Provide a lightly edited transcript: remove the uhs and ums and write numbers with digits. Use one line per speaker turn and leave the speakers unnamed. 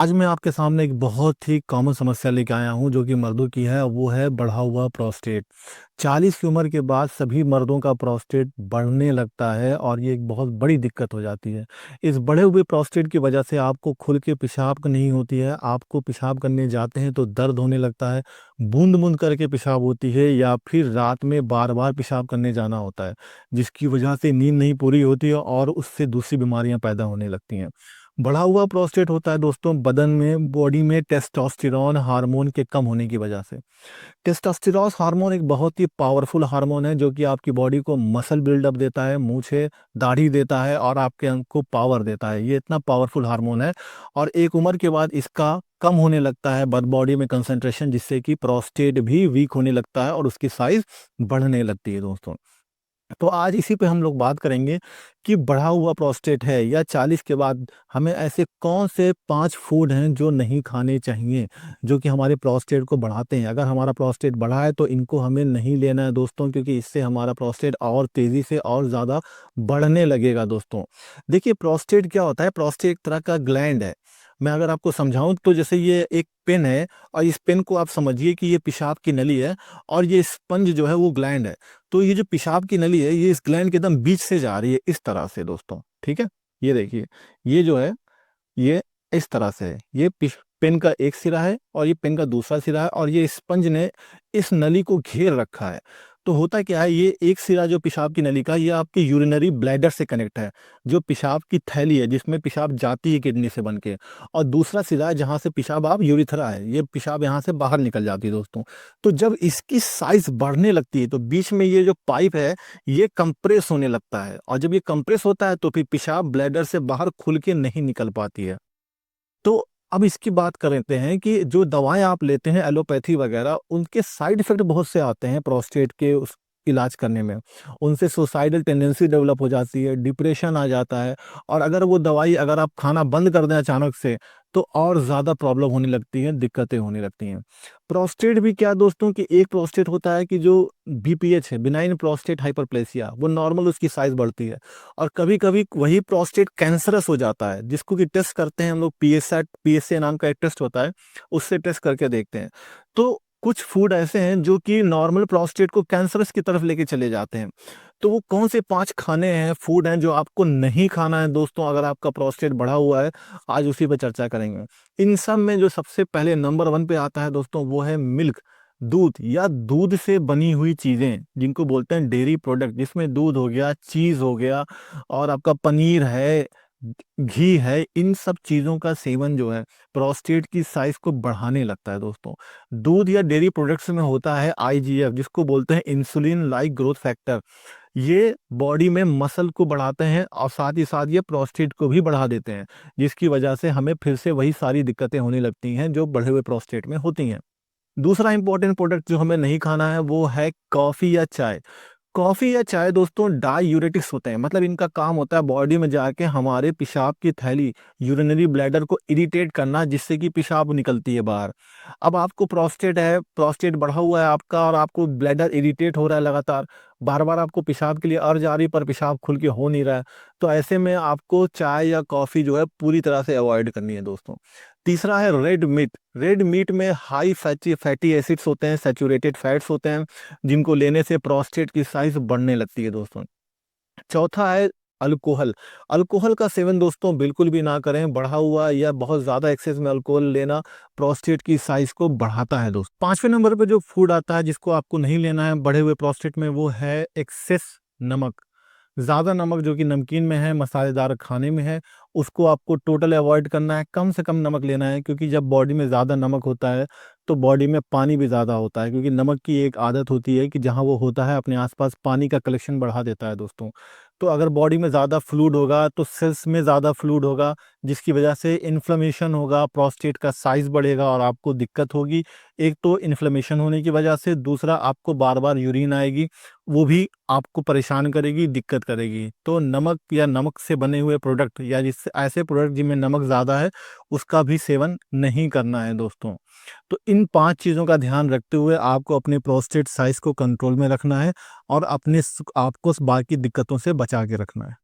आज मैं आपके सामने एक बहुत ही कॉमन समस्या लेके आया हूँ जो कि मर्दों की है, वो है बढ़ा हुआ प्रोस्टेट। 40 की उम्र के बाद सभी मर्दों का प्रोस्टेट बढ़ने लगता है और ये एक बहुत बड़ी दिक्कत हो जाती है। इस बढ़े हुए प्रोस्टेट की वजह से आपको खुल के पेशाब नहीं होती है, आपको पेशाब करने जाते हैं तो दर्द होने लगता है, बूंद-बूंद करके पेशाब होती है या फिर रात में बार-बार पेशाब करने जाना होता है, जिसकी वजह से नींद नहीं पूरी होती है और उससे दूसरी बीमारियाँ पैदा होने लगती हैं। बढ़ा हुआ प्रोस्टेट होता है दोस्तों बदन में, बॉडी में टेस्टोस्टेरोन हार्मोन के कम होने की वजह से। टेस्टोस्टेरोन हार्मोन एक बहुत ही पावरफुल हार्मोन है जो कि आपकी बॉडी को मसल बिल्डअप देता है, मूछें, दाढ़ी देता है और आपके अंग को पावर देता है। ये इतना पावरफुल हार्मोन है और एक उम्र के बाद इसका कम होने लगता है बॉडी में कंसंट्रेशन, जिससे कि प्रोस्टेट भी वीक होने लगता है और उसकी साइज बढ़ने लगती है दोस्तों। तो आज इसी पे हम लोग बात करेंगे कि बढ़ा हुआ प्रोस्टेट है या 40 के बाद हमें ऐसे कौन से 5 फूड हैं जो नहीं खाने चाहिए, जो कि हमारे प्रोस्टेट को बढ़ाते हैं। अगर हमारा प्रोस्टेट बढ़ा है तो इनको हमें नहीं लेना है दोस्तों, क्योंकि इससे हमारा प्रोस्टेट और तेज़ी से और ज़्यादा बढ़ने लगेगा दोस्तों। देखिए प्रोस्टेट क्या होता है, प्रोस्टेट एक तरह का ग्लैंड है। मैं अगर आपको समझाऊँ तो जैसे ये एक पेन है और इस पेन को आप समझिए कि ये पेशाब की नली है और ये स्पंज जो है वो ग्लैंड है। तो ये जो पेशाब की नली है ये इस ग्लैंड के एकदम बीच से जा रही है इस तरह से दोस्तों, ठीक है? ये देखिए, ये जो है ये इस तरह से है। ये पेन का एक सिरा है और ये पेन का दूसरा सिरा है और ये स्पंज ने इस नली को घेर रखा है। तो होता क्या है, ये एक सिरा जो पेशाब की नली का, ये आपकी यूरिनरी ब्लैडर से कनेक्ट है, जो पेशाब की थैली है जिसमें पेशाब जाती है किडनी से बन के, और दूसरा सिरा है जहाँ से पेशाब आप यूरिथ्रा है, ये पेशाब यहाँ से बाहर निकल जाती है दोस्तों। तो जब इसकी साइज बढ़ने लगती है तो बीच में ये जो पाइप है ये कंप्रेस होने लगता है और जब ये कंप्रेस होता है तो फिर पेशाब ब्लैडर से बाहर खुल के नहीं निकल पाती है। तो अब इसकी बात कर लेते हैं कि जो दवाएँ आप लेते हैं एलोपैथी वगैरह, उनके साइड इफ़ेक्ट बहुत से आते हैं प्रोस्टेट के उस इलाज करने में। उनसे सुसाइडल टेंडेंसी डेवलप हो जाती है, डिप्रेशन आ जाता है और अगर वो दवाई अगर आप खाना बंद कर दें अचानक से, तो और ज़्यादा प्रॉब्लम होने लगती है, दिक्कतें होने लगती हैं। प्रोस्टेट भी क्या दोस्तों कि एक प्रोस्टेट होता है कि जो बीपीएच है, बिनाइन प्रोस्टेट हाइपरप्लेसिया, वो नॉर्मल उसकी साइज़ बढ़ती है। और कभी-कभी वही प्रोस्टेट कैंसरस हो जाता है, जिसको कि टेस्ट करते हैं हम लोग, पीएसएट पीएसए नाम का एक टेस्ट होता है, उससे टेस्ट करके देखते हैं। तो कुछ फूड ऐसे हैं जो कि नॉर्मल प्रोस्टेट को कैंसरस की तरफ लेके चले जाते हैं। तो वो कौन से 5 खाने हैं, फूड हैं जो आपको नहीं खाना है दोस्तों अगर आपका प्रोस्टेट बढ़ा हुआ है, आज उसी पे चर्चा करेंगे। इन सब में जो सबसे पहले नंबर 1 पे आता है दोस्तों वो है मिल्क, दूध या दूध से बनी हुई चीज़ें, जिनको बोलते हैं डेयरी प्रोडक्ट, जिसमें दूध हो गया, चीज़ हो गया और आपका पनीर है, घी है। इन सब चीज़ों का सेवन जो है प्रोस्टेट की साइज़ को बढ़ाने लगता है दोस्तों। दूध या डेयरी प्रोडक्ट्स में होता है आईजीएफ, जिसको बोलते हैं इंसुलिन लाइक ग्रोथ फैक्टर। ये बॉडी में मसल को बढ़ाते हैं और साथ ही साथ ये प्रोस्टेट को भी बढ़ा देते हैं, जिसकी वजह से हमें फिर से वही सारी दिक्कतें होने लगती हैं जो बढ़े हुए प्रोस्टेट में होती हैं। दूसरा इंपॉर्टेंट प्रोडक्ट जो हमें नहीं खाना है वो है कॉफ़ी या चाय। कॉफ़ी या चाय दोस्तों डाययूरेटिक्स होते हैं, मतलब इनका काम होता है बॉडी में जाके हमारे पेशाब की थैली, यूरिनरी ब्लैडर को इरिटेट करना, जिससे कि पेशाब निकलती है बाहर। अब आपको प्रोस्टेट है, प्रोस्टेट बढ़ा हुआ है आपका और आपको ब्लैडर इरिटेट हो रहा है लगातार, बार-बार आपको पेशाब के लिए अर्ज आ रही है पर पेशाब खुल के हो नहीं रहा है। तो ऐसे में आपको चाय या कॉफ़ी जो है पूरी तरह से अवॉइड करनी है दोस्तों। तीसरा है रेड मीट। रेड मीट में हाई फैटी फैटी एसिड्स होते हैं, सैचुरेटेड फैट्स होते हैं, जिनको लेने से प्रोस्टेट की साइज़ बढ़ने लगती है दोस्तों। चौथा है अल्कोहल। अल्कोहल का सेवन दोस्तों बिल्कुल भी ना करें, बढ़ा हुआ या बहुत ज़्यादा एक्सेस में अल्कोहल लेना प्रोस्टेट की साइज़ को बढ़ाता है दोस्त। 5वें नंबर पे जो फूड आता है जिसको आपको नहीं लेना है बढ़े हुए प्रोस्टेट में, वो है एक्सेस नमक। ज़्यादा नमक जो कि नमकीन में है, मसालेदार खाने में है, उसको आपको टोटल अवॉइड करना है, कम से कम नमक लेना है, क्योंकि जब बॉडी में ज़्यादा नमक होता है, तो बॉडी में पानी भी ज़्यादा होता है, क्योंकि नमक की एक आदत होती है कि जहाँ वो होता है अपने आस-पास पानी का कलेक्शन बढ़ा देता है दोस्तों। तो अगर बॉडी में ज़्यादा फ्लूइड होगा, तो सेल्स में ज़्यादा फ्लूइड होगा, जिसकी वजह से इन्फ्लेमेशन होगा, प्रोस्टेट का साइज़ बढ़ेगा और आपको दिक्कत होगी। एक तो इन्फ्लेमेशन होने की वजह से, दूसरा आपको बार-बार यूरिन आएगी, वो भी आपको परेशान करेगी, दिक्कत करेगी। तो नमक या नमक से बने हुए प्रोडक्ट या जिससे ऐसे प्रोडक्ट जिनमें नमक ज़्यादा है, उसका भी सेवन नहीं करना है दोस्तों। तो इन 5 चीज़ों का ध्यान रखते हुए आपको अपने प्रोस्टेट साइज़ को कंट्रोल में रखना है और अपने आपको बाकी दिक्कतों से बचा के रखना है।